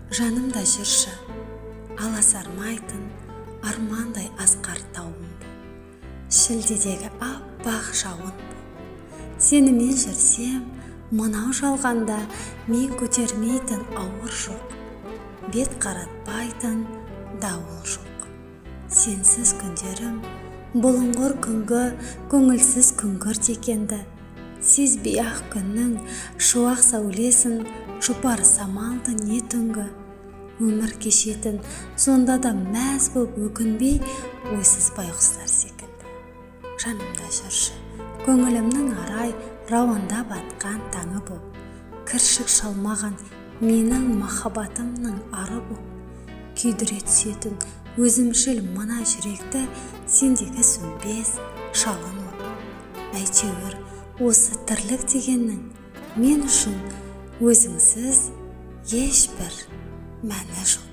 жанымда жүрші, аласармайтын армандай асқар тауым бұл. Шілдедегі аппақ жауын бұл. Сенімен жүрсем, мынау жалғанда мен көтермейтін ауыр жоқ. Бет қаратпайтын дауыл жоқ. Сенсіз күндерім бұлыңғыр күнгі көңілсіз күңгірт екенді. Сезбей-ақ күннің шуақ сәулесін жұпар самалды не түнгі. Өмір кешетін сонда да мәз боп өкінбей ойсыз байғұстар секілді. Жанымда жүрші, көңілімнің арай рауанда батқан таңы боп. Кіршік шалмаған менің махаббатымның ары боп. Күйдіре түсетін өзімшіл мына жүректі сендегі сөнбес жалын оп. Әйтеуір осы тірлік дегеннің мен үшін өзіңсіз ешбір мәні жоқ.